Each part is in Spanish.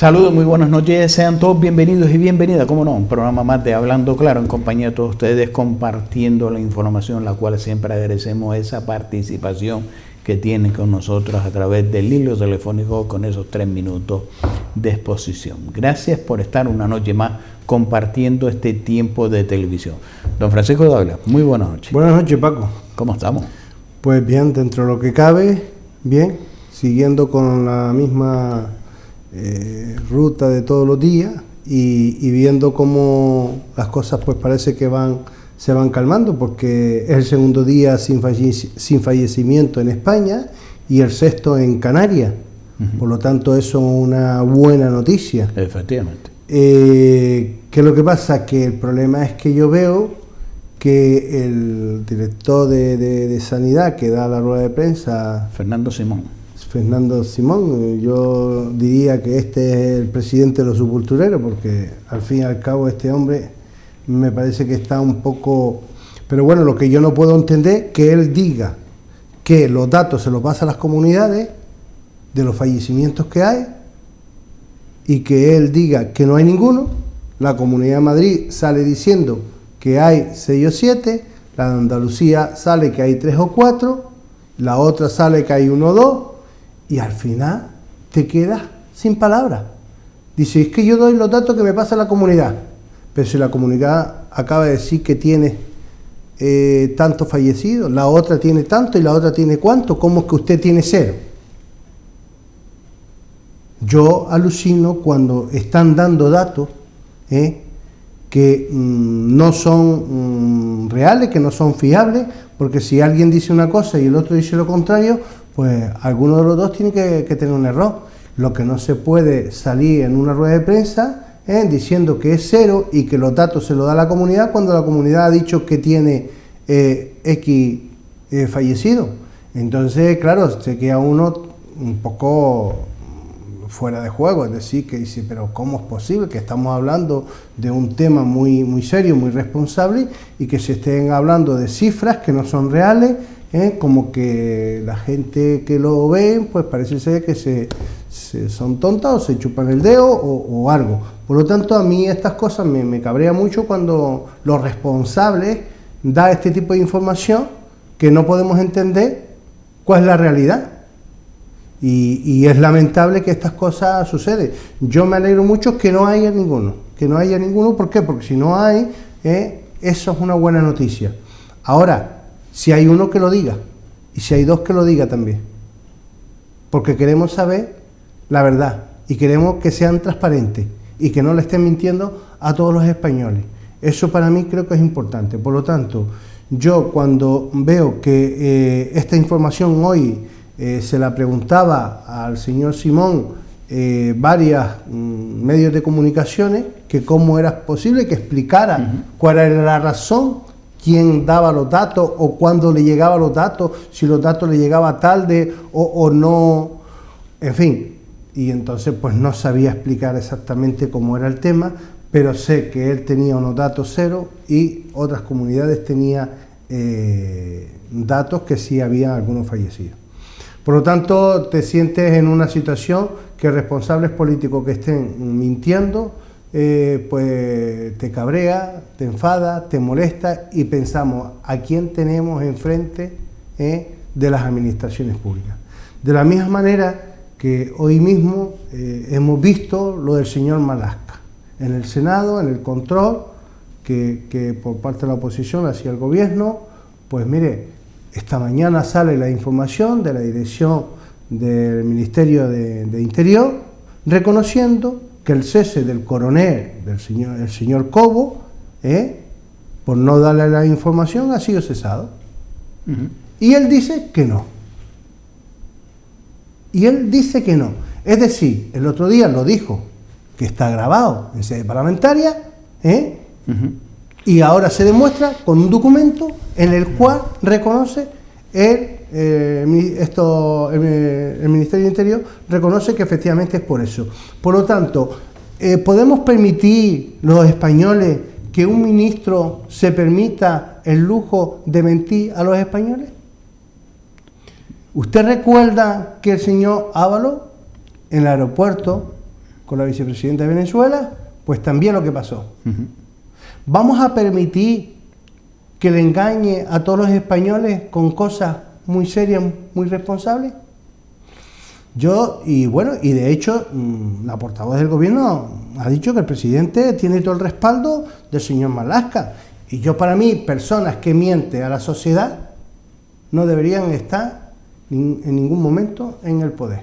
Saludos, muy buenas noches, sean todos bienvenidos y bienvenidas, como no, un programa más de Hablando Claro en compañía de todos ustedes, compartiendo la información, la cual siempre agradecemos esa participación que tienen con nosotros a través del hilo telefónico con esos 3 minutos de exposición. Gracias por estar una noche más compartiendo este tiempo de televisión. Don Francisco Douglas, muy buenas noches. Buenas noches, Paco. ¿Cómo estamos? Pues bien, dentro de lo que cabe, bien, siguiendo con la misma ruta de todos los días y viendo cómo las cosas pues parece que se van calmando, porque es el segundo día sin fallecimiento en España y el sexto en Canarias. Por lo tanto, eso es una buena noticia. Efectivamente. ¿Qué es lo que pasa? Que el problema es que yo veo que el director de Sanidad que da la rueda de prensa, Fernando Simón, yo diría que este es el presidente de los sepultureros, porque al fin y al cabo este hombre me parece que está un poco... Pero bueno, lo que yo no puedo entender, que él diga que los datos se los pasa a las comunidades de los fallecimientos que hay, y que él diga que no hay ninguno. La Comunidad de Madrid sale diciendo que hay 6 o 7, la de Andalucía sale que hay 3 o 4, la otra sale que hay 1 o 2, y al final te quedas sin palabras. Dice, es que yo doy los datos que me pasa la comunidad, pero si la comunidad acaba de decir que tiene tantos fallecidos, la otra tiene tanto y la otra tiene cuánto, ¿cómo es que usted tiene 0? Yo alucino cuando están dando datos que no son reales, que no son fiables, porque si alguien dice una cosa y el otro dice lo contrario, pues alguno de los dos tiene que tener un error. Lo que no se puede salir en una rueda de prensa diciendo que es 0 y que los datos se los da la comunidad cuando la comunidad ha dicho que tiene X fallecidos. Entonces, claro, se queda uno un poco fuera de juego, es decir, que dice, pero ¿cómo es posible que estamos hablando de un tema muy, muy serio, muy responsable, y que se estén hablando de cifras que no son reales, como que la gente que lo ve, pues parece ser que se son tontas o se chupan el dedo o algo. Por lo tanto, a mí estas cosas me cabrea mucho cuando los responsables dan este tipo de información que no podemos entender cuál es la realidad. Y es lamentable que estas cosas suceden. Yo me alegro mucho que no haya ninguno. ¿Por qué? Porque si no hay, eso es una buena noticia. Ahora, si hay uno que lo diga, y si hay 2 que lo diga también. Porque queremos saber la verdad, y queremos que sean transparentes, y que no le estén mintiendo a todos los españoles. Eso para mí creo que es importante. Por lo tanto, yo cuando veo que esta información hoy se la preguntaba al señor Simón varios medios de comunicaciones, que cómo era posible que explicara cuál era la razón, quién daba los datos o cuándo le llegaban los datos, si los datos le llegaban tarde o no, en fin. Y entonces pues no sabía explicar exactamente cómo era el tema, pero sé que él tenía unos datos 0 y otras comunidades tenían datos que sí había algunos fallecidos. Por lo tanto, te sientes en una situación que responsables políticos que estén mintiendo, pues te cabrea, te enfada, te molesta, y pensamos a quién tenemos enfrente de las administraciones públicas. De la misma manera que hoy mismo hemos visto lo del señor Malasca en el Senado, en el control que por parte de la oposición hacia el gobierno. Pues mire, esta mañana sale la información de la dirección del Ministerio de Interior reconociendo que el cese del coronel, el señor Cobo, por no darle la información, ha sido cesado. Y él dice que no. Es decir, el otro día lo dijo, que está grabado en sede parlamentaria, y ahora se demuestra con un documento en el cual reconoce el Ministerio de Interior, reconoce que efectivamente es por eso. Por lo tanto, ¿podemos permitir los españoles que un ministro se permita el lujo de mentir a los españoles? ¿Usted recuerda que el señor Ábalos en el aeropuerto con la vicepresidenta de Venezuela, pues también lo que pasó. ¿Vamos a permitir que le engañe a todos los españoles con cosas muy serias, muy responsables? Y de hecho, la portavoz del gobierno ha dicho que el presidente tiene todo el respaldo del señor Marlaska. Y para mí, personas que mienten a la sociedad no deberían estar en ningún momento en el poder.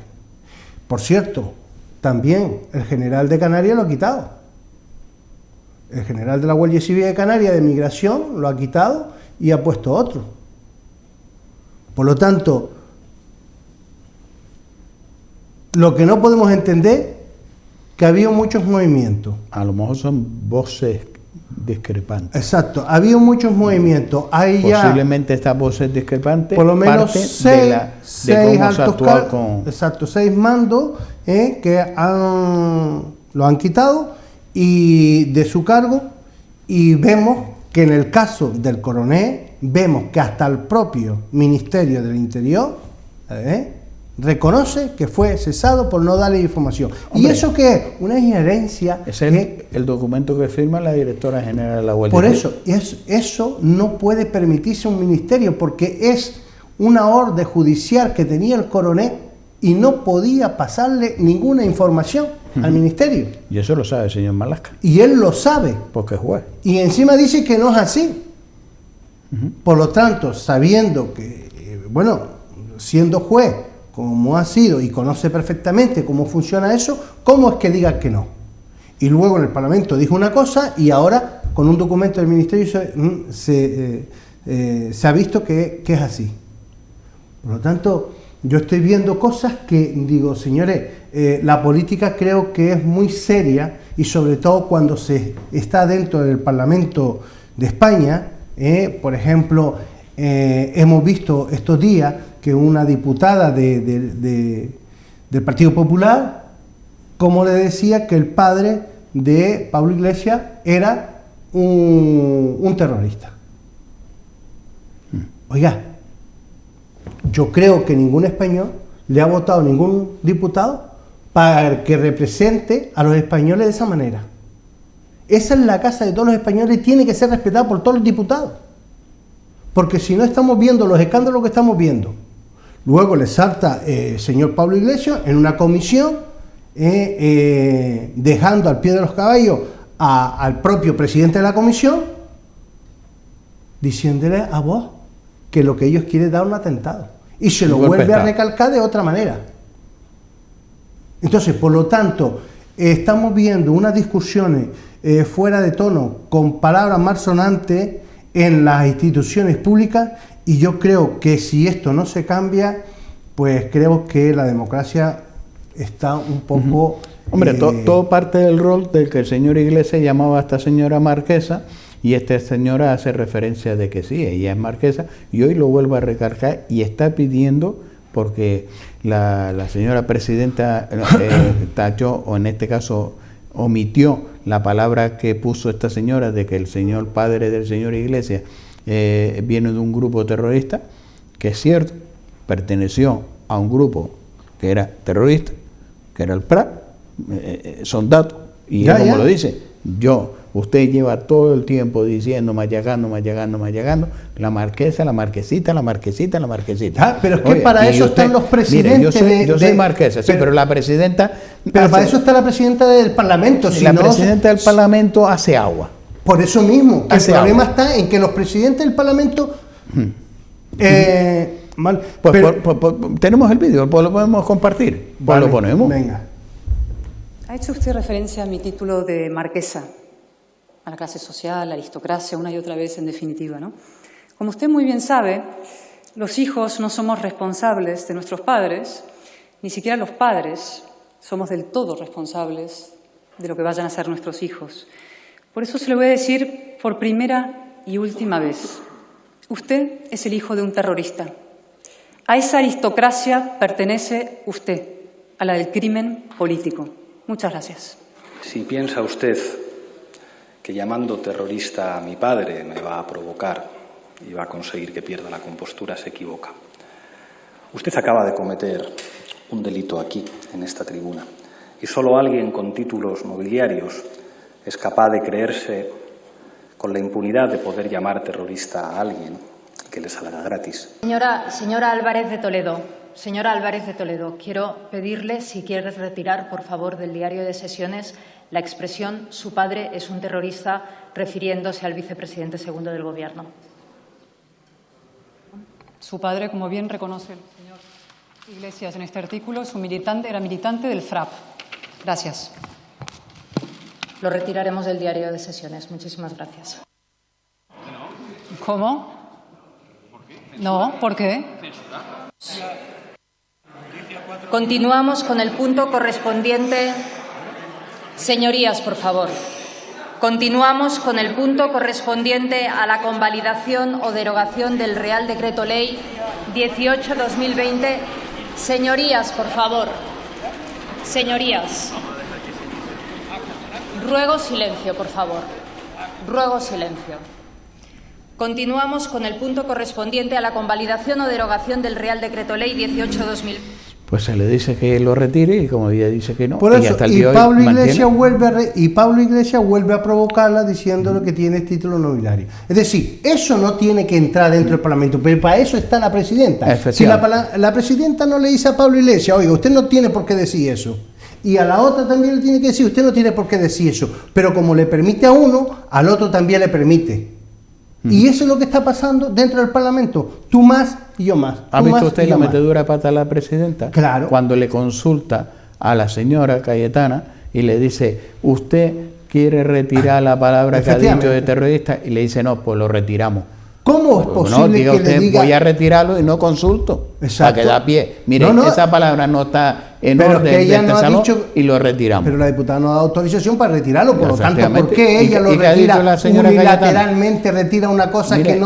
Por cierto, también el general de Canarias lo ha quitado. El general de la Guardia Civil de Canarias de Migración lo ha quitado y ha puesto otro. Por lo tanto, lo que no podemos entender que ha habido muchos movimientos. A lo mejor son voces discrepantes. Exacto, ha habido muchos movimientos. Hay posiblemente estas voces discrepantes por lo menos seis mandos que lo han quitado y de su cargo, y vemos que en el caso del coronel, vemos que hasta el propio Ministerio del Interior reconoce que fue cesado por no darle información. Hombre, ¿y eso qué es? Una injerencia. Es el documento que firma la directora general de la Guardia Civil. Por eso no puede permitirse un ministerio, porque es una orden judicial que tenía el coronel y no podía pasarle ninguna información al ministerio. Y eso lo sabe el señor Marlaska. Y él lo sabe. Porque es juez. Y encima dice que no es así. Por lo tanto, sabiendo que, siendo juez, como ha sido y conoce perfectamente cómo funciona eso, ¿cómo es que diga que no? Y luego en el Parlamento dijo una cosa y ahora con un documento del Ministerio se ha visto que es así. Por lo tanto, yo estoy viendo cosas que digo, señores, la política creo que es muy seria, y sobre todo cuando se está dentro del Parlamento de España. Por ejemplo, hemos visto estos días que una diputada del Partido Popular, como le decía que el padre de Pablo Iglesias era un terrorista. Oiga, yo creo que ningún español le ha votado a ningún diputado para que represente a los españoles de esa manera. Esa es la casa de todos los españoles y tiene que ser respetada por todos los diputados. Porque si no, estamos viendo los escándalos que estamos viendo. Luego le salta el señor Pablo Iglesias en una comisión, dejando al pie de los caballos al propio presidente de la comisión, diciéndole a vos que lo que ellos quieren es dar un atentado. Y se lo vuelve a recalcar de otra manera. Entonces, por lo tanto, estamos viendo unas discusiones fuera de tono, con palabras malsonantes en las instituciones públicas, y yo creo que si esto no se cambia, pues creo que la democracia está un poco... Hombre, todo parte del rol del que el señor Iglesias llamaba a esta señora marquesa, y esta señora hace referencia de que sí, ella es marquesa, y hoy lo vuelve a recalcar y está pidiendo, porque la señora presidenta tachó, o en este caso omitió la palabra que puso esta señora de que el señor padre del señor Iglesias viene de un grupo terrorista, que es cierto, perteneció a un grupo que era terrorista, que era el PRA, son datos, y ya, como lo dice, usted lleva todo el tiempo diciendo, machacando, la marquesa, la marquesita. Pero es que para eso están los presidentes. Mire, yo soy marquesa, sí, pero la presidenta... Pero para eso está la presidenta del Parlamento. La presidenta del Parlamento hace agua. Por eso mismo, que el problema está en que los presidentes del Parlamento... tenemos el vídeo, pues lo podemos compartir. Vale, lo ponemos. Venga. Ha hecho usted referencia a mi título de marquesa, a la clase social, la aristocracia, una y otra vez en definitiva, ¿no? Como usted muy bien sabe, los hijos no somos responsables de nuestros padres, ni siquiera los padres somos del todo responsables de lo que vayan a ser nuestros hijos. Por eso se lo voy a decir por primera y última vez. Usted es el hijo de un terrorista. A esa aristocracia pertenece usted, a la del crimen político. Muchas gracias. Si piensa usted que llamando terrorista a mi padre me va a provocar y va a conseguir que pierda la compostura, se equivoca. Usted acaba de cometer un delito aquí, en esta tribuna, Y solo alguien con títulos nobiliarios es capaz de creerse con la impunidad de poder llamar terrorista a alguien que le salga gratis. Señora Álvarez de Toledo, quiero pedirle si quiere retirar, por favor, del diario de sesiones la expresión «su padre es un terrorista», refiriéndose al vicepresidente segundo del Gobierno. Su padre, como bien reconoce el señor Iglesias en este artículo, era militante del FRAP. Gracias. Lo retiraremos del diario de sesiones. Muchísimas gracias. ¿Cómo? No, ¿por qué? Continuamos con el punto correspondiente. Señorías, por favor. Continuamos con el punto correspondiente a la convalidación o derogación del Real Decreto Ley 18/2020. Señorías, por favor. Señorías. Ruego silencio, por favor. Ruego silencio. Continuamos con el punto correspondiente a la convalidación o derogación del Real Decreto Ley 18/2020. Pues se le dice que lo retire y como ella dice que no. Por eso, y Pablo Iglesias vuelve a provocarla diciéndole que tiene título nobiliario. Es decir, eso no tiene que entrar dentro del Parlamento, pero para eso está la presidenta. Si la presidenta no le dice a Pablo Iglesias, oiga, usted no tiene por qué decir eso, y a la otra también le tiene que decir, usted no tiene por qué decir eso, pero como le permite a uno, al otro también le permite. Y eso es lo que está pasando dentro del Parlamento. Tú más y yo más. ¿Ha visto usted la metedura de pata a la presidenta? Claro. Cuando le consulta a la señora Cayetana y le dice, ¿usted quiere retirar la palabra que ha dicho de terrorista? Y le dice, no, pues lo retiramos. ¿Cómo es posible diga que usted, le diga... voy a retirarlo y no consulto? Exacto. Para que da pie. Mire, esa palabra no está en pero orden que ella de este no ha salón dicho, y lo retiramos. Pero la diputada no ha dado autorización para retirarlo, por lo tanto, ¿por qué ella lo retira unilateralmente, retira una cosa que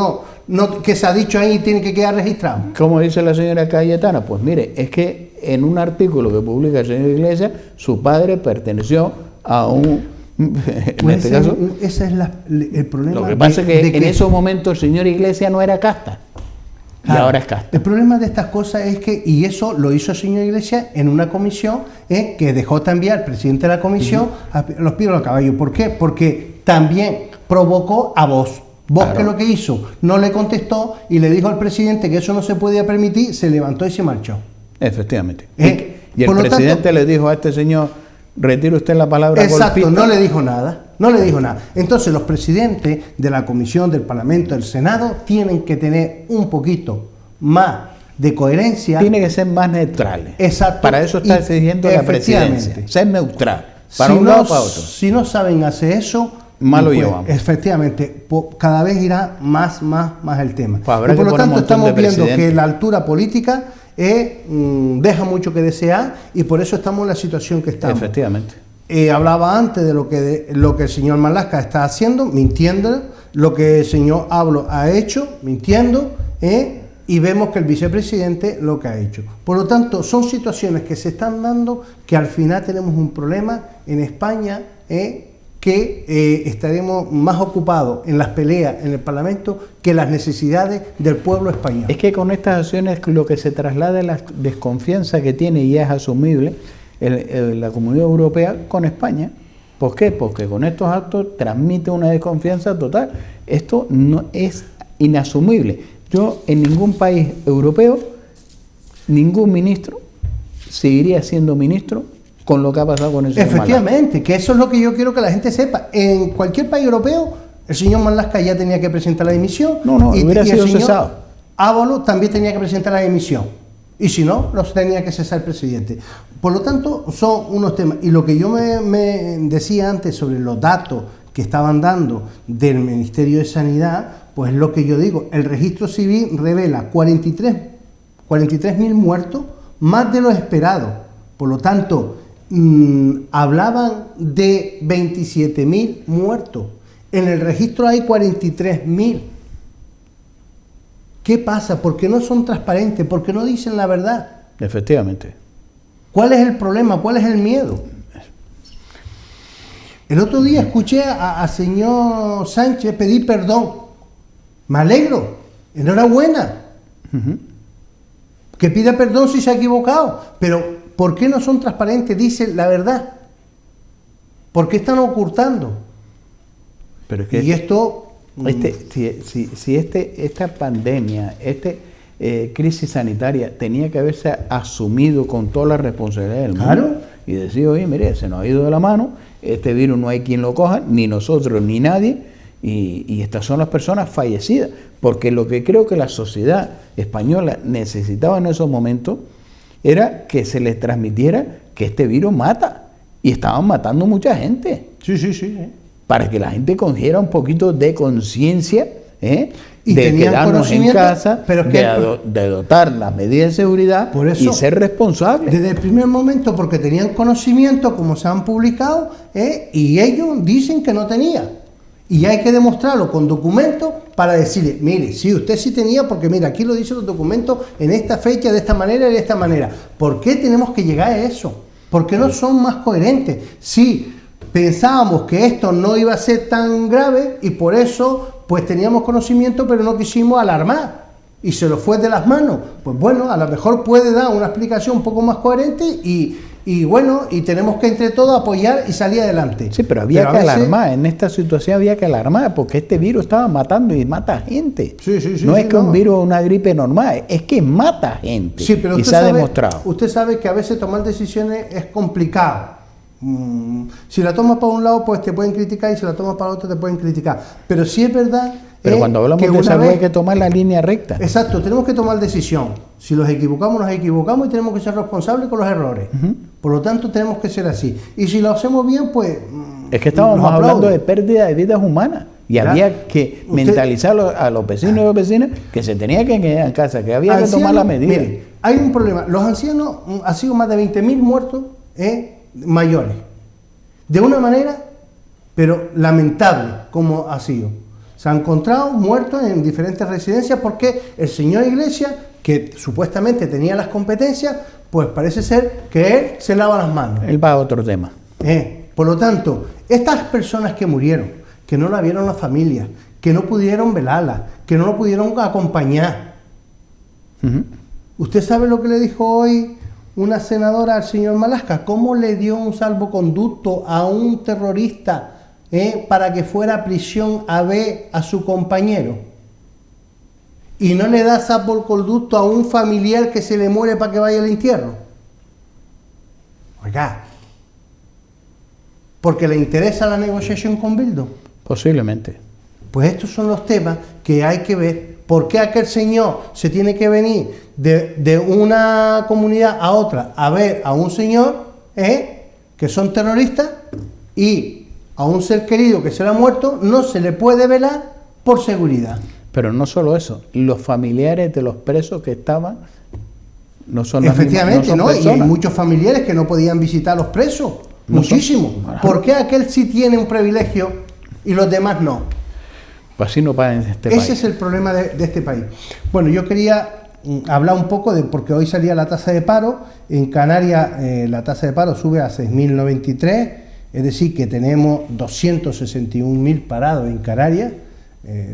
que se ha dicho ahí y tiene que quedar registrado? Como dice la señora Cayetana, pues mire, es que en un artículo que publica el señor Iglesias, su padre perteneció a un... Pues ese es el problema. Lo que pasa es que en esos momentos el señor Iglesias no era casta. Y ahora es casta. El problema de estas cosas es que, y eso lo hizo el señor Iglesias en una comisión que dejó también al presidente de la comisión a los pies de los caballos. ¿Por qué? Porque también provocó a Vox. Vox, claro, que lo que hizo, no le contestó y le dijo al presidente que eso no se podía permitir, se levantó y se marchó. Efectivamente. Y el presidente le dijo a este señor, retire usted la palabra exacto, golpista. No le dijo nada, no le dijo nada. Entonces los presidentes de la Comisión, del Parlamento, del Senado, tienen que tener un poquito más de coherencia. Tienen que ser más neutrales. Exacto. Para eso está exigiendo la presidencia. Ser neutral. Para un lado o para otro. Si no saben hacer eso, malo llevamos. Efectivamente, cada vez irá más el tema. Pues y por lo tanto estamos viendo que la altura política deja mucho que desear y por eso estamos en la situación que estamos. Efectivamente. Hablaba antes de lo que el señor Marlaska está haciendo, mintiendo, lo que el señor Hablo ha hecho, mintiendo, y vemos que el vicepresidente lo que ha hecho. Por lo tanto, son situaciones que se están dando que al final tenemos un problema en España, que estaremos más ocupados en las peleas en el Parlamento que las necesidades del pueblo español. Es que con estas acciones lo que se traslada es la desconfianza que tiene y es asumible la Comunidad Europea con España. ¿Por qué? Porque con estos actos transmite una desconfianza total. Esto no es inasumible. Yo en ningún país europeo, ningún ministro seguiría siendo ministro con lo que ha pasado con el señor Efectivamente, Marlaska. Que eso es lo que yo quiero que la gente sepa. En cualquier país europeo, el señor Marlaska ya tenía que presentar la dimisión. Hubiera sido cesado. Ábalos también tenía que presentar la dimisión. Y si no, los tenía que cesar el presidente. Por lo tanto, son unos temas. Y lo que yo me decía antes sobre los datos que estaban dando del Ministerio de Sanidad, pues lo que yo digo, el registro civil revela 43.000 muertos, más de lo esperado. Por lo tanto, hablaban de 27.000 muertos. En el registro hay 43.000. ¿Qué pasa? ¿Por qué no son transparentes? ¿Por qué no dicen la verdad? Efectivamente. ¿Cuál es el problema? ¿Cuál es el miedo? El otro día escuché al señor Sánchez pedir perdón. Me alegro. Enhorabuena. Que pida perdón si se ha equivocado. Pero ¿Por qué no son transparentes? Dicen la verdad. ¿Por qué están ocultando? Pero es que y esto... esta pandemia, crisis sanitaria tenía que haberse asumido con toda la responsabilidad del mundo. Claro. Y decir, oye, mire, se nos ha ido de la mano, este virus no hay quien lo coja, ni nosotros ni nadie, y estas son las personas fallecidas. Porque lo que creo que la sociedad española necesitaba en esos momentos era que se les transmitiera que este virus mata, y estaban matando mucha gente. Sí. Para que la gente cogiera un poquito de conciencia, Y de tenían quedarnos en conocimiento, casa, pero es que de dotar las medidas de seguridad por eso, y ser responsables. desde el primer momento, porque tenían conocimiento, como se han publicado, y ellos dicen que no tenía. Y hay que demostrarlo con documentos para decirle, mire, sí, usted sí tenía, porque mira, aquí lo dicen los documentos en esta fecha, de esta manera y de esta manera. ¿Por qué tenemos que llegar a eso? ¿Por qué no son más coherentes? Sí, pensábamos que esto no iba a ser tan grave y por eso pues teníamos conocimiento, pero no quisimos alarmar y se lo fue de las manos. Pues bueno, a lo mejor puede dar una explicación un poco más coherente y bueno, y tenemos que entre todos apoyar y salir adelante. Sí, pero había que alarmar, en esta situación había que alarmar, porque este virus estaba matando y mata gente. Sí, no es que un virus o una gripe normal, es que mata gente. Sí, pero y se ha demostrado. Usted sabe que a veces tomar decisiones es complicado. Si la tomas para un lado, pues te pueden criticar, y si la tomas para el otro, te pueden criticar. Pero sí es verdad. Pero cuando hablamos de salud hay que tomar la línea recta. Exacto, tenemos que tomar decisión. Si nos equivocamos y tenemos que ser responsables con los errores. Por lo tanto, tenemos que ser así. Y si lo hacemos bien, pues... Es que estábamos hablando de pérdida de vidas humanas. Y había que mentalizar a los vecinos y las vecinas que se tenía que quedar en casa, que había que tomar la medida. Mire, hay un problema. Los ancianos han sido más de 20.000 muertos mayores. De una manera, pero lamentable, como ha sido. Se han encontrado muertos en diferentes residencias porque el señor Iglesias, que supuestamente tenía las competencias, pues parece ser que él se lava las manos. Él va a otro tema. Por lo tanto, estas personas que murieron, que no la vieron la familia, que no pudieron velarla, que no lo pudieron acompañar. ¿Usted sabe lo que le dijo hoy una senadora al señor Malasca? ¿Cómo le dio un salvoconducto a un terrorista para que fuera a prisión a ver a su compañero? Y no le da salvoconducto a un familiar que se le muere para que vaya al entierro. Oiga, ¿porque le interesa la negociación con Bildu? Posiblemente. Pues estos son los temas que hay que ver. ¿Por qué aquel señor se tiene que venir de una comunidad a otra a ver a un señor que son terroristas, y a un ser querido que se le ha muerto no se le puede velar por seguridad? Pero no solo eso, los familiares de los presos que estaban no son las efectivamente, mismas, ¿no? Y hay muchos familiares que no podían visitar a los presos, muchísimos. ¿Por qué aquel sí tiene un privilegio y los demás no? Pues así no pasa en este país. Ese es el problema de este país. Bueno, yo quería hablar un poco de, porque hoy salía la tasa de paro. En Canarias la tasa de paro sube a 6.093, es decir, que tenemos 261.000 parados en Canarias.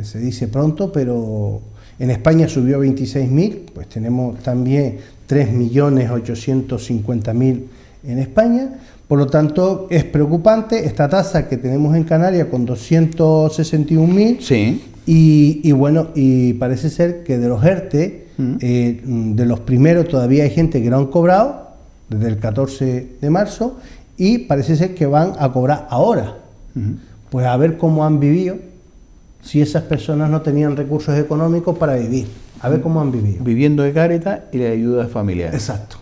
Se dice pronto, pero en España subió a 26.000, pues tenemos también 3.850.000 en España. Por lo tanto, es preocupante esta tasa que tenemos en Canarias con 261.000. Sí. Y bueno, y parece ser que de los ERTE, de los primeros todavía hay gente que no han cobrado desde el 14 de marzo y parece ser que van a cobrar ahora. Pues a ver cómo han vivido, si esas personas no tenían recursos económicos para vivir. A ver cómo han vivido. Viviendo de Cáritas y de ayuda familiar. Exacto.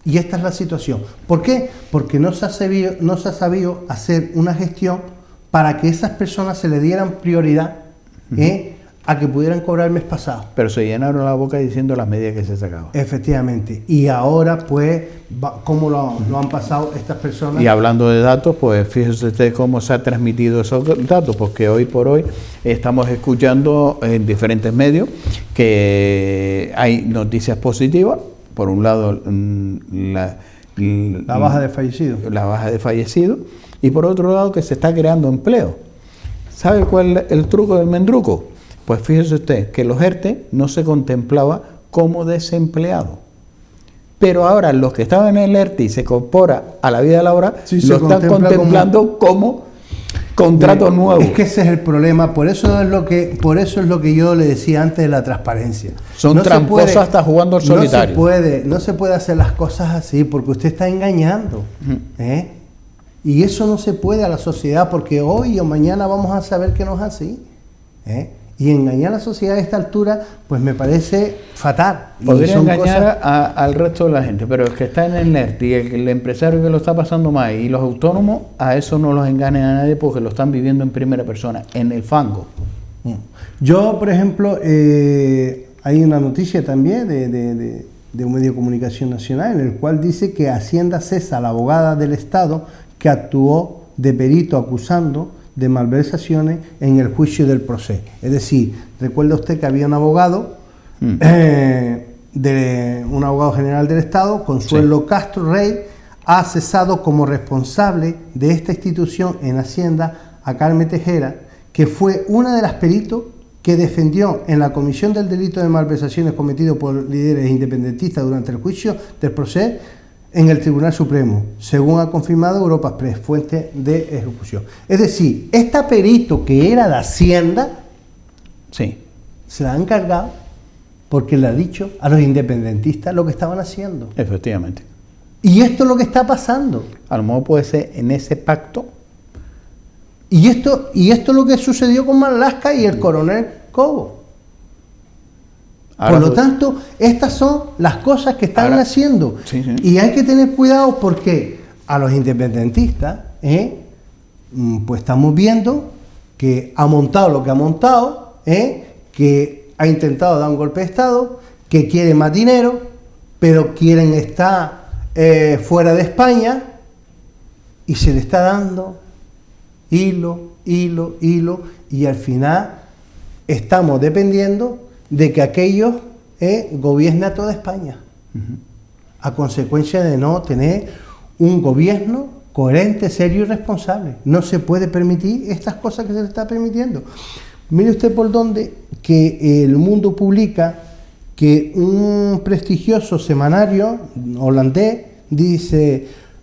Y esta es la situación. ¿Por qué? Porque no se ha sabido hacer una gestión para que esas personas se le dieran prioridad a que pudieran cobrar el mes pasado. Pero se llenaron la boca diciendo las medidas que se sacaban. Efectivamente. Y ahora, pues, ¿cómo lo han pasado estas personas? Y hablando de datos, pues fíjese usted cómo se han transmitido esos datos, porque hoy por hoy estamos escuchando en diferentes medios que hay noticias positivas. Por un lado, la baja de fallecidos. La baja de fallecidos. Y por otro lado, que se está creando empleo. ¿Sabe cuál es el truco del mendruco? Pues fíjese usted que los ERTE no se contemplaba como desempleado. pero ahora los que estaban en el ERTE y se incorpora a la vida laboral, Sí, lo están contemplando como contrato nuevo. Es que ese es el problema, por eso es lo que yo le decía antes de la transparencia. Son tramposos hasta jugando al solitario. No se puede hacer las cosas así porque usted está engañando. Y eso no se puede a la sociedad porque hoy o mañana vamos a saber que no es así. Y engañar a la sociedad a esta altura, pues me parece fatal. Podría engañar al resto de la gente, pero el que está en el NERT y el empresario que lo está pasando mal y los autónomos, a eso no los engañan a nadie porque lo están viviendo en primera persona, en el fango. Yo, por ejemplo, hay una noticia también de un medio de comunicación nacional en el cual dice que Hacienda cesa a la abogada del Estado que actuó de perito acusando de malversaciones en el juicio del proceso. Es decir, recuerda usted que había un abogado, un abogado general del Estado, Consuelo Castro Rey, ha cesado como responsable de esta institución en Hacienda a Carmen Tejera, que fue una de las peritos que defendió en la comisión del delito de malversaciones cometido por líderes independentistas durante el juicio del proceso en el Tribunal Supremo, según ha confirmado Europa Press, fuente de ejecución. Es decir, esta perito que era de Hacienda, sí, se la han cargado porque le ha dicho a los independentistas lo que estaban haciendo. Efectivamente. Y esto es lo que está pasando. A lo mejor puede ser en ese pacto. Y esto es lo que sucedió con Marlaska y el coronel Cobo. Por lo tanto, estas son las cosas que están haciendo. Sí, sí. Y hay que tener cuidado porque a los independentistas, pues estamos viendo que ha montado lo que ha montado, que ha intentado dar un golpe de Estado, que quiere más dinero, pero quieren estar fuera de España y se le está dando hilo, y al final estamos dependiendo de que aquellos gobiernen a toda España, a consecuencia de no tener un gobierno coherente, serio y responsable. No se puede permitir estas cosas que se le está permitiendo. Mire usted por dónde que El Mundo publica que un prestigioso semanario holandés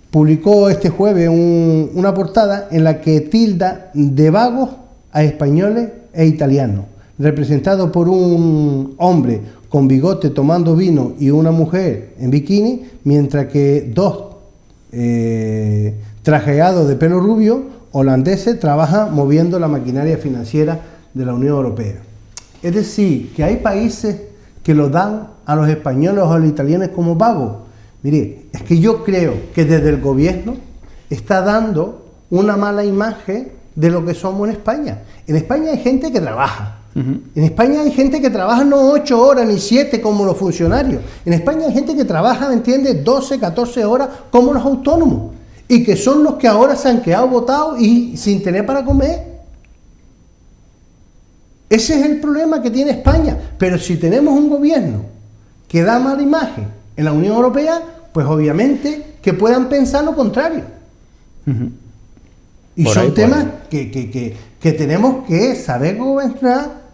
publicó este jueves una portada en la que tilda de vagos a españoles e italianos, representado por un hombre con bigote tomando vino y una mujer en bikini, mientras que dos trajeados de pelo rubio holandeses trabajan moviendo la maquinaria financiera de la Unión Europea. Es decir, que hay países que lo dan a los españoles o a los italianos como vagos. Mire, es que yo creo que desde el gobierno está dando una mala imagen de lo que somos en España. En España hay gente que trabaja. En España hay gente que trabaja no 8 horas ni 7 como los funcionarios. En España hay gente que trabaja, ¿me entiendes?, 12, 14 horas como los autónomos. Y que son los que ahora se han quedado botados y sin tener para comer. Ese es el problema que tiene España. Pero si tenemos un gobierno que da mala imagen en la Unión Europea, pues obviamente que puedan pensar lo contrario. Y son temas que tenemos que saber gobernar,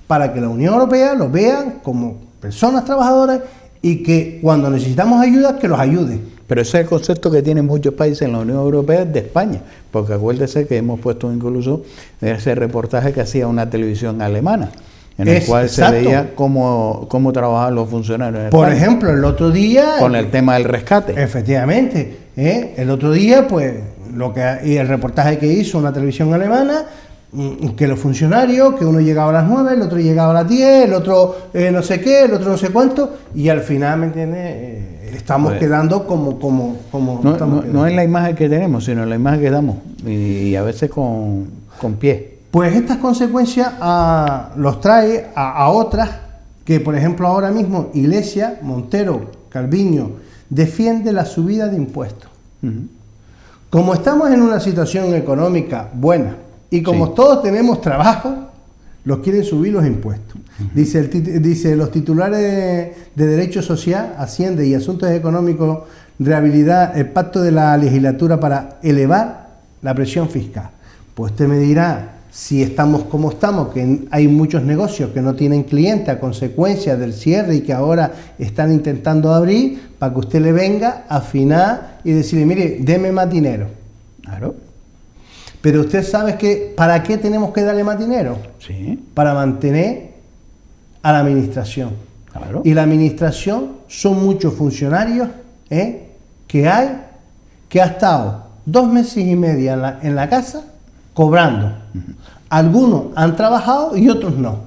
para que la Unión Europea los vean como personas trabajadoras y que cuando necesitamos ayuda, que los ayude. Pero ese es el concepto que tienen muchos países en la Unión Europea de España, porque acuérdese que hemos puesto incluso ese reportaje que hacía una televisión alemana, en el cual se veía cómo trabajaban los funcionarios en Por España. ejemplo, el otro día... Con el tema del rescate. Efectivamente. El otro día, pues, y el reportaje que hizo una televisión alemana, que los funcionarios, que uno llegaba a las 9, el otro llegaba a las 10, el otro no sé qué, el otro no sé cuánto, y al final, ¿me entiendes? Estamos quedando como no es la imagen que tenemos, sino la imagen que damos, y a veces con pie. Pues estas consecuencias los trae a otras que, por ejemplo, ahora mismo Iglesias, Montero, Calviño, defiende la subida de impuestos. Como estamos en una situación económica buena y como todos tenemos trabajo, los quieren subir los impuestos. Dice los titulares de Derecho Social, Hacienda y Asuntos Económicos, Rehabilitar el pacto de la legislatura para elevar la presión fiscal. Pues usted me dirá, si estamos como estamos, que hay muchos negocios que no tienen cliente a consecuencia del cierre y que ahora están intentando abrir, para que usted le venga a afinar y decirle, mire, deme más dinero. Claro. Pero usted sabe que, ¿para qué tenemos que darle más dinero? Sí. Para mantener a la administración. Claro. Y la administración son muchos funcionarios que hay, que ha estado 2 meses y medio en la casa cobrando. Algunos han trabajado y otros no.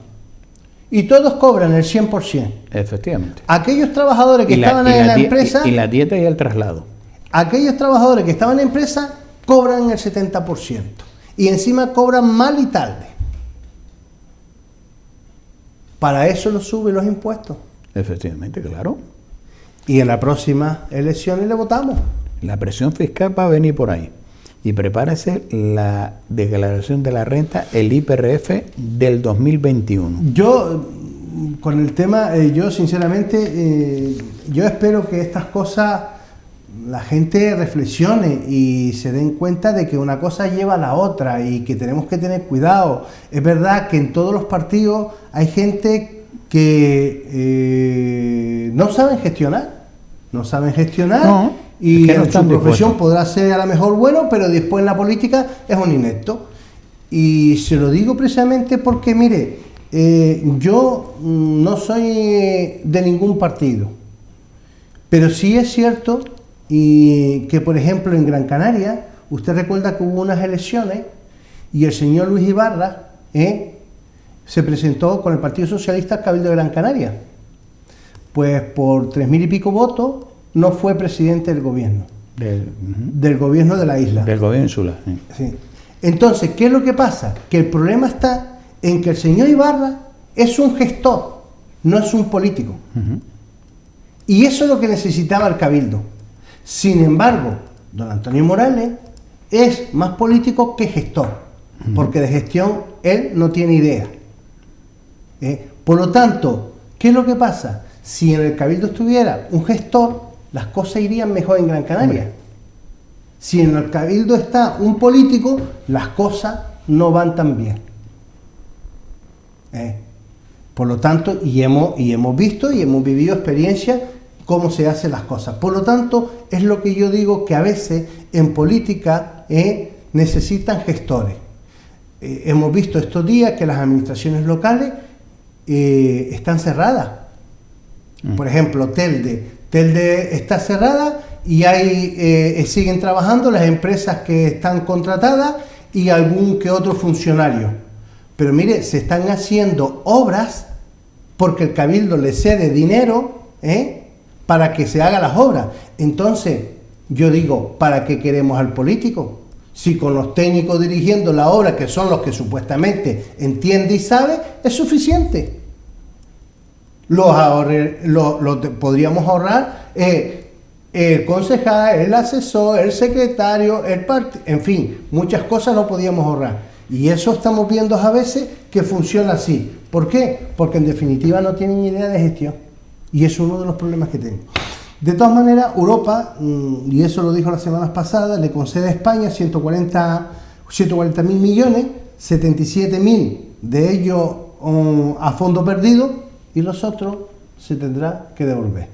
Y todos cobran el 100%. Efectivamente. Aquellos trabajadores que estaban en la empresa... Y la dieta y el traslado. Aquellos trabajadores que estaban en la empresa cobran el 70%. Y encima cobran mal y tarde. Para eso lo suben los impuestos. Efectivamente, claro. Y en las próximas elecciones le votamos. La presión fiscal va a venir por ahí. Y prepárese la declaración de la renta, el IRPF del 2021. Yo, con el tema, yo sinceramente, yo espero que estas cosas la gente reflexione y se den cuenta de que una cosa lleva a la otra y que tenemos que tener cuidado. Es verdad que en todos los partidos hay gente que no saben gestionar. No saben gestionar. No. Y Es que no en su profesión podrá ser a lo mejor bueno, pero después en la política es un inepto. Y se lo digo precisamente porque, mire, yo no soy de ningún partido, pero sí es cierto y que, por ejemplo, en Gran Canaria, usted recuerda que hubo unas elecciones y el señor Luis Ibarra se presentó con el Partido Socialista al Cabildo de Gran Canaria. Pues por 3.000 y pico votos no fue presidente del gobierno, del gobierno de la isla. Del gobierno insular. Sí. Sí. Entonces, ¿qué es lo que pasa? Que el problema está en que el señor Ibarra es un gestor, no es un político. Y eso es lo que necesitaba el Cabildo. Sin embargo, don Antonio Morales es más político que gestor, porque de gestión él no tiene idea. Por lo tanto, ¿qué es lo que pasa? Si en el Cabildo estuviera un gestor, las cosas irían mejor en Gran Canaria. Si en el Cabildo está un político, las cosas no van tan bien. Por lo tanto, y hemos visto y hemos vivido experiencias cómo se hacen las cosas. Por lo tanto, es lo que yo digo, que a veces en política necesitan gestores. Hemos visto estos días que las administraciones locales están cerradas. Por ejemplo, Telde está cerrada y hay siguen trabajando las empresas que están contratadas y algún que otro funcionario. Pero mire, se están haciendo obras porque el Cabildo le cede dinero para que se hagan las obras. Entonces, yo digo, ¿para qué queremos al político? Si con los técnicos dirigiendo la obra, que son los que supuestamente entiende y sabe, es suficiente. Podríamos ahorrar el concejal, el asesor, el secretario, en fin, muchas cosas lo podíamos ahorrar. Y eso estamos viendo a veces que funciona así. ¿Por qué? Porque en definitiva no tienen idea de gestión. Y es uno de los problemas que tengo. De todas maneras, Europa, y eso lo dijo las semanas pasadas, le concede a España 140.000 millones, 77.000 de ellos a fondo perdido, y los otros se tendrá que devolver.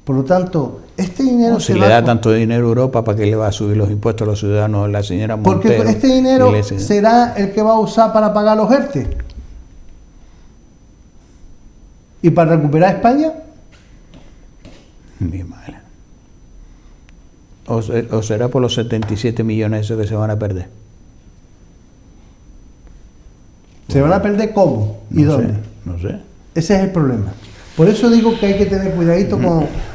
Por lo tanto, este dinero... Si le da tanto dinero a Europa, ¿para qué le va a subir los impuestos a los ciudadanos la señora Montero? Porque este dinero será el que va a usar para pagar los ERTE. ¿Y para recuperar España? Mi madre. ¿O será por los 77 millones esos que se van a perder? ¿Se van a perder cómo? ¿Y dónde? No sé. Ese es el problema. Por eso digo que hay que tener cuidadito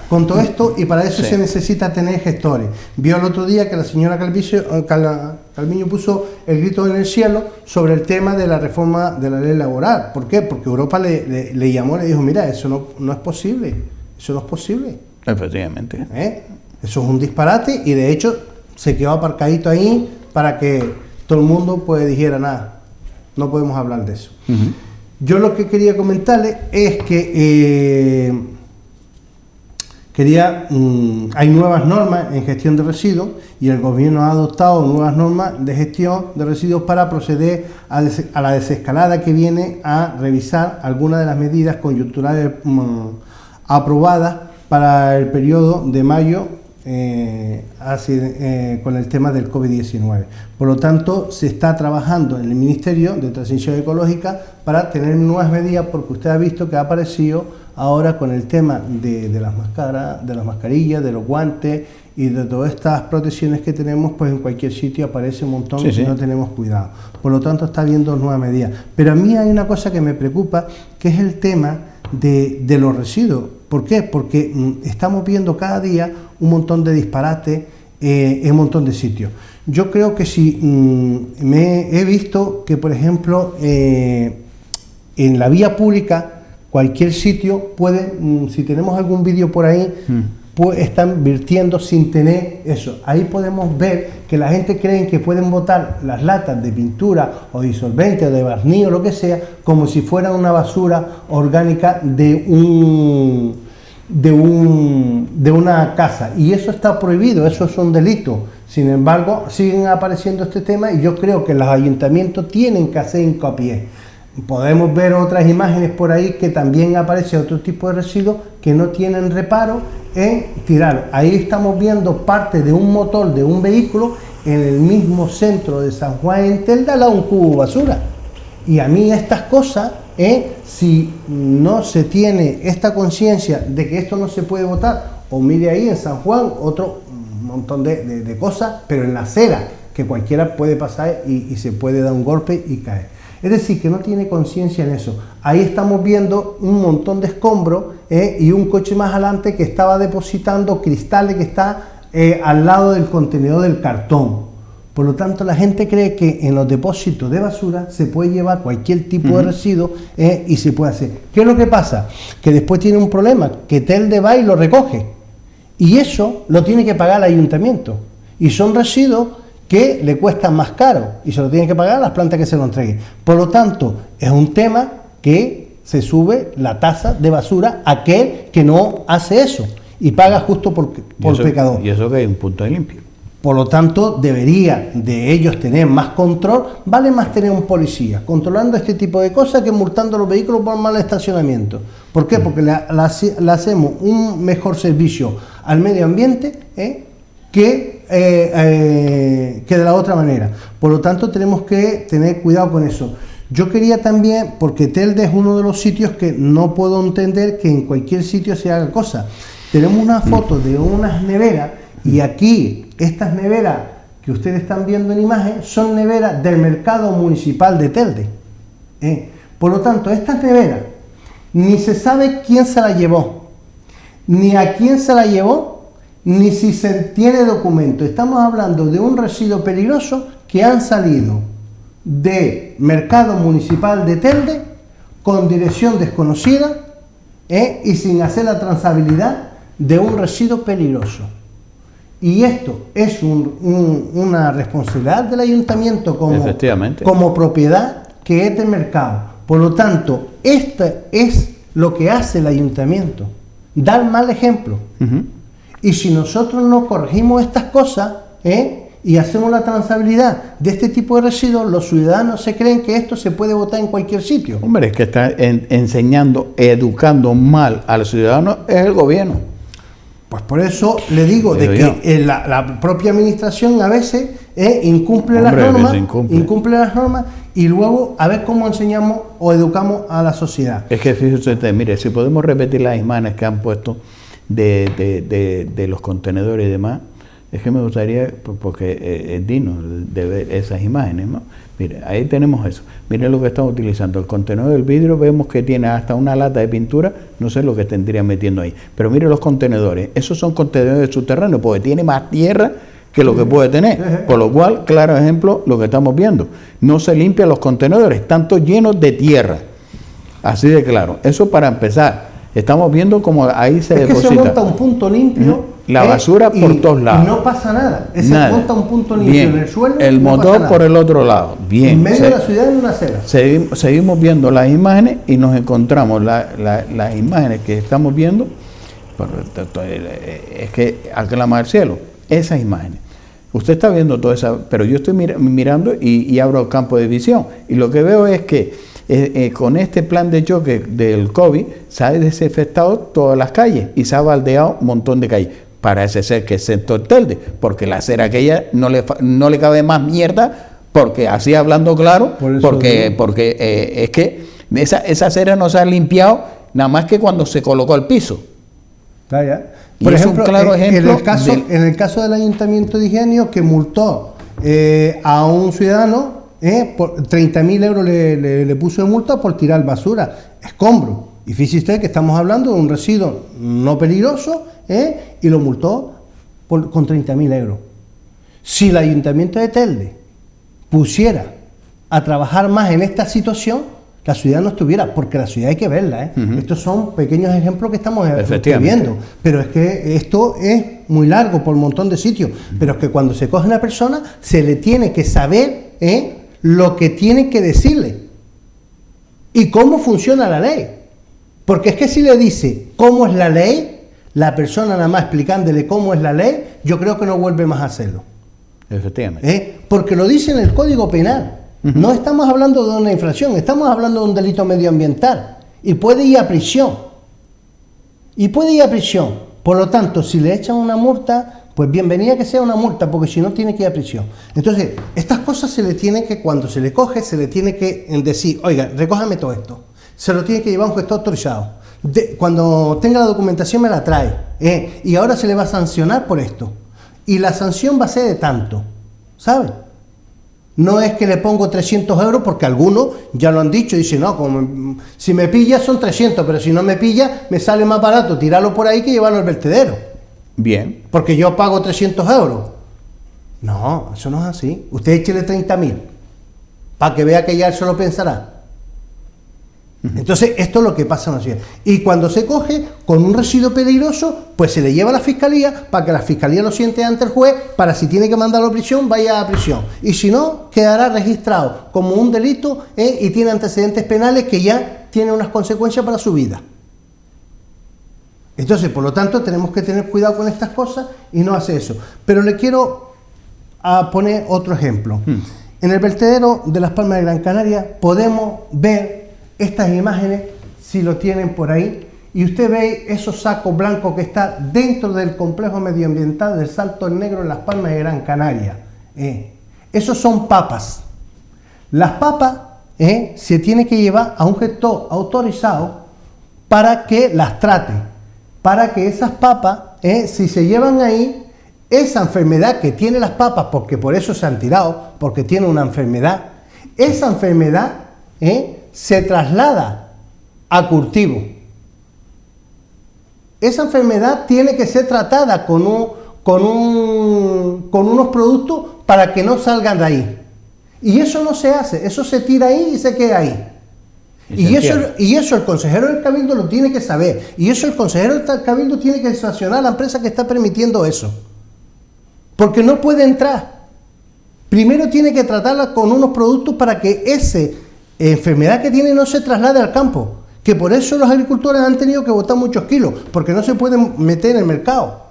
con todo esto, y para eso se necesita tener gestores. Vio el otro día que la señora Calviño puso el grito en el cielo sobre el tema de la reforma de la ley laboral. ¿Por qué? Porque Europa le llamó y le dijo, mira, eso no es posible. Eso no es posible. Efectivamente. Eso es un disparate, y de hecho se quedó aparcadito ahí para que todo el mundo pues dijera nada. No podemos hablar de eso. Yo lo que quería comentarles es que Hay nuevas normas en gestión de residuos y el gobierno ha adoptado nuevas normas de gestión de residuos para proceder a la desescalada que viene a revisar algunas de las medidas coyunturales aprobadas para el periodo de mayo con el tema del COVID-19. Por lo tanto, se está trabajando en el Ministerio de Transición Ecológica para tener nuevas medidas, porque usted ha visto que ha aparecido ahora con el tema de las máscaras, de las mascarillas, de los guantes y de todas estas protecciones que tenemos, pues en cualquier sitio aparece un montón si no tenemos cuidado. Por lo tanto, está habiendo nuevas medidas. Pero a mí hay una cosa que me preocupa, que es el tema de los residuos. ¿Por qué? Porque estamos viendo cada día un montón de disparates en un montón de sitios. Yo creo que si he visto que, por ejemplo, en la vía pública, cualquier sitio puede, si tenemos algún vídeo por ahí, pues están vertiendo sin tener eso. Ahí podemos ver que la gente cree que pueden botar las latas de pintura o disolvente o de barniz o lo que sea, como si fuera una basura orgánica de una casa. Y eso está prohibido, eso es un delito. Sin embargo, siguen apareciendo este tema y yo creo que los ayuntamientos tienen que hacer hincapié. Podemos ver otras imágenes por ahí que también aparece otro tipo de residuos que no tienen reparo en tirar. Ahí estamos viendo parte de un motor de un vehículo en el mismo centro de San Juan en Telde, al lado de un cubo de basura. Y a mí estas cosas, si no se tiene esta conciencia de que esto no se puede botar, o mire ahí en San Juan otro montón de cosas, pero en la acera, que cualquiera puede pasar y se puede dar un golpe y caer. Es decir, que no tiene conciencia en eso. Ahí estamos viendo un montón de escombros y un coche más adelante que estaba depositando cristales que está al lado del contenedor del cartón. Por lo tanto, la gente cree que en los depósitos de basura se puede llevar cualquier tipo de residuo y se puede hacer. ¿Qué es lo que pasa? Que después tiene un problema, que Telde va y lo recoge. Y eso lo tiene que pagar el ayuntamiento. Y son residuos que le cuestan más caro y se lo tienen que pagar a las plantas que se lo entreguen. Por lo tanto, es un tema que se sube la tasa de basura a aquel que no hace eso y paga justo por pecador. Y eso que hay un punto de limpio. Por lo tanto, debería de ellos tener más control. Vale más tener un policía controlando este tipo de cosas que multando los vehículos por mal estacionamiento. ¿Por qué? Porque le hacemos un mejor servicio al medio ambiente que de la otra manera. Por lo tanto, tenemos que tener cuidado con eso. Yo quería también, porque Telde es uno de los sitios que no puedo entender que en cualquier sitio se haga cosas. Tenemos una foto de unas neveras y aquí estas neveras que ustedes están viendo en imagen son neveras del mercado municipal de Telde. Por lo tanto, estas neveras ni se sabe quién se las llevó, ni a quién se la llevó, ni si se tiene documento. Estamos hablando de un residuo peligroso que han salido de mercado municipal de Telde con dirección desconocida y sin hacer la trazabilidad de un residuo peligroso. Y esto es una responsabilidad del ayuntamiento como propiedad que es del mercado. Por lo tanto, esto es lo que hace el ayuntamiento, dar mal ejemplo. Y si nosotros no corregimos estas cosas y hacemos la trazabilidad de este tipo de residuos, los ciudadanos se creen que esto se puede botar en cualquier sitio. Hombre, es que está enseñando, educando mal al ciudadano es el gobierno. Pues por eso le digo de que la propia administración a veces incumple las normas y luego a ver cómo enseñamos o educamos a la sociedad. Es que fíjese usted, mire, si podemos repetir las imágenes que han puesto de los contenedores y demás, es que me gustaría, porque es digno de ver esas imágenes, ¿no? Mire, ahí tenemos eso. Mire lo que estamos utilizando. El contenedor del vidrio vemos que tiene hasta una lata de pintura, no sé lo que tendría metiendo ahí. Pero mire los contenedores, esos son contenedores subterráneos, porque tiene más tierra que lo que puede tener. Por lo cual, claro ejemplo, lo que estamos viendo. No se limpian los contenedores, están todos llenos de tierra. Así de claro. Eso para empezar. Estamos viendo cómo ahí se deposita. Se monta un punto limpio. La basura por todos lados. Y no pasa nada. Se monta un punto limpio en el suelo. El motor por el otro lado. Bien. En medio de la ciudad, en una acera. Seguimos viendo las imágenes y nos encontramos las imágenes que estamos viendo Es que aclama al cielo, esas imágenes. Usted está viendo toda esa, pero yo estoy mirando y abro el campo de visión. Y lo que veo es que con este plan de choque del COVID se ha desinfectado todas las calles y se ha baldeado un montón de calles. Parece ser que excepto el Telde, porque la acera aquella no le cabe más mierda, porque así hablando claro, porque es que esa acera no se ha limpiado nada más que cuando se colocó el piso. Vaya. Y Por es ejemplo, un claro ejemplo en el caso del Ayuntamiento de Ingenio, que multó a un ciudadano, por 30.000 euros le puso de multa por tirar basura, escombro. Y fíjese usted que estamos hablando de un residuo no peligroso, y lo multó con 30.000 euros. Si el Ayuntamiento de Telde pusiera a trabajar más en esta situación, la ciudad no estuviera, porque la ciudad hay que verla. Estos son pequeños ejemplos que estamos viendo, pero es que esto es muy largo por un montón de sitios, pero es que cuando se coge una persona se le tiene que saber lo que tiene que decirle y cómo funciona la ley, porque es que si le dice cómo es la ley, la persona nada más explicándole cómo es la ley, yo creo que no vuelve más a hacerlo. Efectivamente. Porque lo dice en el Código Penal. No estamos hablando de una infracción, estamos hablando de un delito medioambiental y puede ir a prisión. Por lo tanto, si le echan una multa, pues bienvenida que sea una multa, porque si no tiene que ir a prisión. Entonces, estas cosas se le tiene que, cuando se le coge, se le tiene que decir, oiga, recójame todo esto. Se lo tiene que llevar a un gestor autorizado. Cuando tenga la documentación me la trae. Y ahora se le va a sancionar por esto. Y la sanción va a ser de tanto, ¿sabe? No es que le pongo 300 euros, porque algunos ya lo han dicho, dicen, no, si me pilla son 300, pero si no me pilla, me sale más barato tirarlo por ahí que llevarlo al vertedero. Bien. Porque yo pago 300 euros. No, eso no es así. Usted échele 30.000, para que vea que ya él se lo pensará. Entonces, esto es lo que pasa en la ciudad. Y cuando se coge con un residuo peligroso, pues se le lleva a la fiscalía para que la fiscalía lo siente ante el juez, para si tiene que mandarlo a prisión, vaya a prisión. Y si no, quedará registrado como un delito y tiene antecedentes penales que ya tienen unas consecuencias para su vida. Entonces, por lo tanto, tenemos que tener cuidado con estas cosas y no hacer eso. Pero le quiero poner otro ejemplo. En el vertedero de Las Palmas de Gran Canaria podemos ver estas imágenes, si lo tienen por ahí, y usted ve esos sacos blancos que están dentro del complejo medioambiental del Salto Negro en Las Palmas de Gran Canaria. Esos son papas. Las papas se tiene que llevar a un gestor autorizado para que las trate, para que esas papas, si se llevan ahí, esa enfermedad que tiene las papas, porque por eso se han tirado, porque tiene una enfermedad, esa enfermedad se traslada a cultivo. Esa enfermedad tiene que ser tratada con unos productos para que no salgan de ahí. Y eso no se hace, eso se tira ahí y se queda ahí. Y eso el consejero del Cabildo lo tiene que saber. Y eso el consejero del Cabildo tiene que sancionar a la empresa que está permitiendo eso. Porque no puede entrar. Primero tiene que tratarla con unos productos para que esa enfermedad que tiene no se traslade al campo. Que por eso los agricultores han tenido que botar muchos kilos, porque no se pueden meter en el mercado.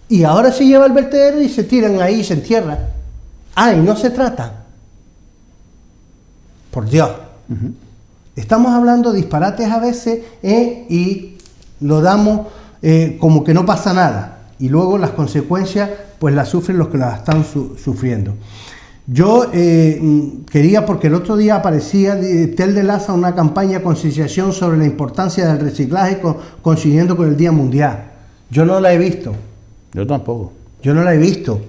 Y ahora se lleva al vertedero y se tiran ahí y se entierran. Y no se trata. Por Dios. Estamos hablando de disparates a veces y lo damos como que no pasa nada. Y luego las consecuencias pues las sufren los que las están sufriendo. Yo quería, porque el otro día aparecía Telde lanza una campaña de concienciación sobre la importancia del reciclaje coincidiendo con el Día Mundial. Yo no la he visto. Yo tampoco. Yo no la he visto.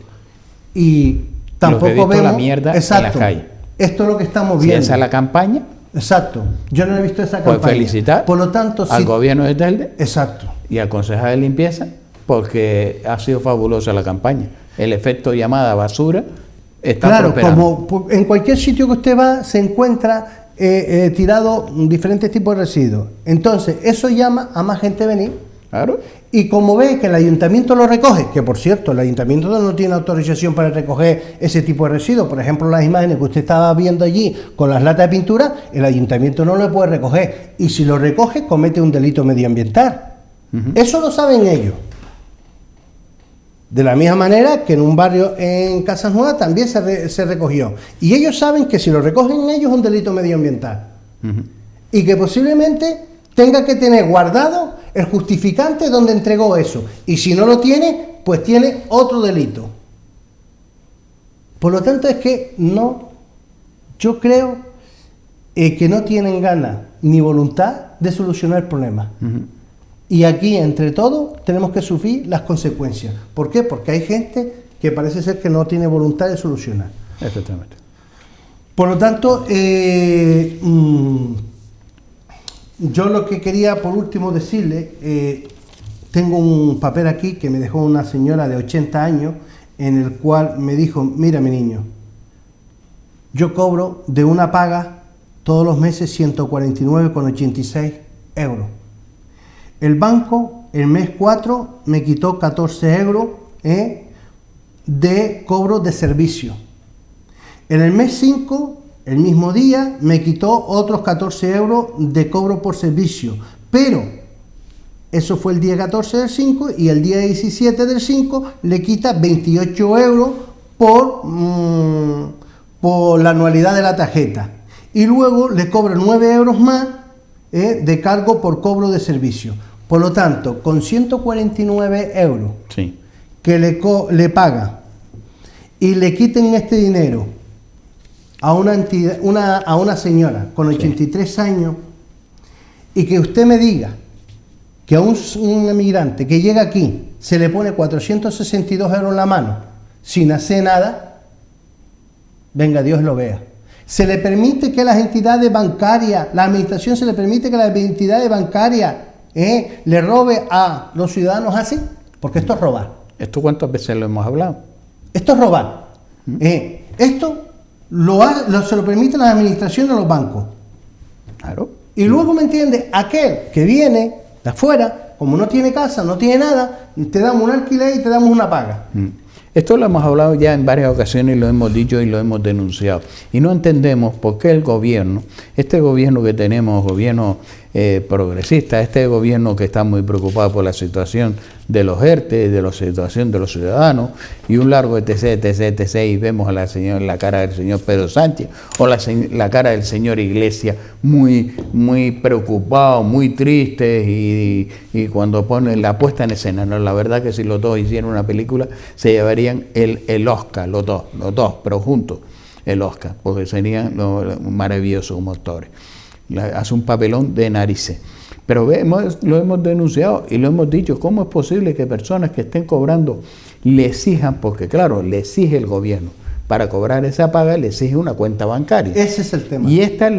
Y tampoco vemos la mierda en la calle. Esto es lo que estamos viendo. Si esa es la campaña. Exacto. Yo no he visto esa pues campaña. Felicitar por lo tanto, al gobierno de Telde. Exacto. Y al concejal de limpieza, porque ha sido fabulosa la campaña. El efecto llamada basura está prosperando. Como en cualquier sitio que usted va se encuentra tirado diferentes tipos de residuos. Entonces, eso llama a más gente a venir. Claro. Y como ve que el ayuntamiento lo recoge, que por cierto, el ayuntamiento no tiene autorización para recoger ese tipo de residuos, por ejemplo, las imágenes que usted estaba viendo allí con las latas de pintura, el ayuntamiento no lo puede recoger. Y si lo recoge, comete un delito medioambiental. Eso lo saben ellos. De la misma manera que en un barrio en Casas Nuevas también se recogió. Y ellos saben que si lo recogen ellos es un delito medioambiental. Y que posiblemente tenga que tener guardado el justificante donde entregó eso. Y si no lo tiene, pues tiene otro delito. Por lo tanto es que yo creo que no tienen ganas ni voluntad de solucionar el problema. Y aquí, entre todos, tenemos que sufrir las consecuencias. ¿Por qué? Porque hay gente que parece ser que no tiene voluntad de solucionar. Efectivamente. Por lo tanto, yo lo que quería, por último, decirle, tengo un papel aquí que me dejó una señora de 80 años, en el cual me dijo, mira mi niño, yo cobro de una paga todos los meses 149,86 euros. El banco, el mes 4, me quitó 14 euros de cobro de servicio. En el mes 5, el mismo día, me quitó otros 14 euros de cobro por servicio. Pero eso fue el día 14 del 5 y el día 17 del 5 le quita 28 euros por la anualidad de la tarjeta. Y luego le cobra 9 euros más de cargo por cobro de servicio. Por lo tanto, con 149 euros Sí. que le paga y le quiten este dinero a una señora con 83 años y que usted me diga que a un emigrante que llega aquí se le pone 462 euros en la mano sin hacer nada, venga, Dios lo vea. Se le permite que las entidades bancarias, la administración se le permite que las entidades bancarias le robe a los ciudadanos así, porque esto es robar. ¿Esto cuántas veces lo hemos hablado? Esto es robar. Esto se lo permiten las administraciones de los bancos. Claro. Y luego, ¿me entiende? Aquel que viene de afuera, como no tiene casa, no tiene nada, te damos un alquiler y te damos una paga. Esto lo hemos hablado ya en varias ocasiones y lo hemos dicho y lo hemos denunciado. Y no entendemos por qué el gobierno, este gobierno que tenemos, gobierno progresista, este gobierno que está muy preocupado por la situación de los ERTE, de la situación de los ciudadanos, y un largo etc, y vemos a la cara del señor Pedro Sánchez o la cara del señor Iglesias muy preocupado, muy triste, y cuando ponen la puesta en escena, ¿no? La verdad que si los dos hicieran una película se llevarían el Oscar, los dos, pero juntos el Oscar, porque serían maravillosos como actores. Hace un papelón de narices. Pero lo hemos denunciado y lo hemos dicho, ¿cómo es posible que personas que estén cobrando le exijan, porque claro, le exige el gobierno, para cobrar esa paga le exige una cuenta bancaria? Ese es el tema. Y esta es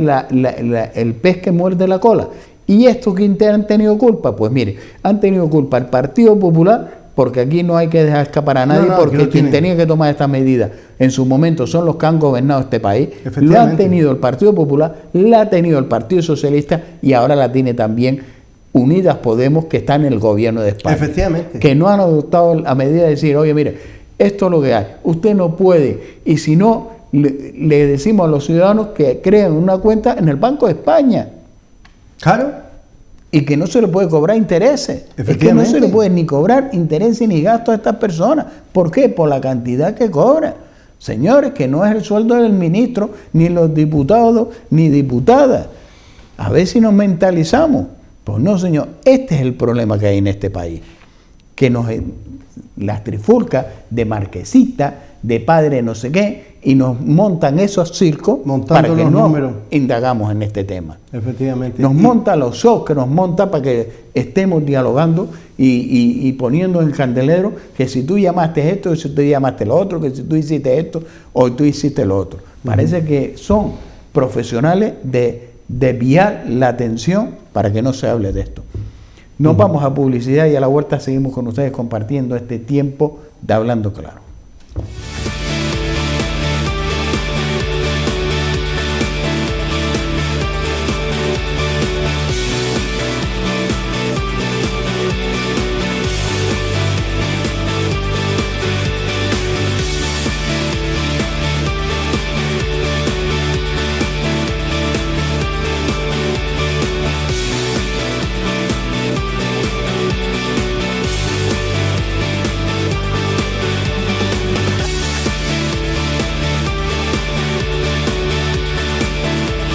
el pez que muerde la cola. ¿Y esto quién han tenido culpa? Pues mire, han tenido culpa el Partido Popular, porque aquí no hay que dejar escapar a nadie, porque quien tenía que tomar esta medida en su momento son los que han gobernado este país. Lo han tenido el Partido Popular, la ha tenido el Partido Socialista y ahora la tiene también Unidas Podemos, que está en el gobierno de España. Efectivamente. Que no han adoptado la medida de decir, oye, mire, esto es lo que hay, usted no puede, y si no, le decimos a los ciudadanos que creen una cuenta en el Banco de España. Claro. Y que no se le puede cobrar intereses. Es que no se le puede ni cobrar intereses ni gastos a estas personas. ¿Por qué? Por la cantidad que cobra. Señores, que no es el sueldo del ministro, ni los diputados, ni diputadas. A ver si nos mentalizamos. Pues no, señor, este es el problema que hay en este país. Que las trifulcas de marquesita, de padre no sé qué, y nos montan esos circos para que no indagamos en este tema. Efectivamente. Nos montan los shows que nos monta para que estemos dialogando y poniendo en candelero que si tú llamaste esto, que si tú llamaste lo otro, que si tú hiciste esto o tú hiciste lo otro. Parece que son profesionales de desviar la atención para que no se hable de esto. Nos vamos a publicidad y a la vuelta seguimos con ustedes compartiendo este tiempo de Hablando Claro.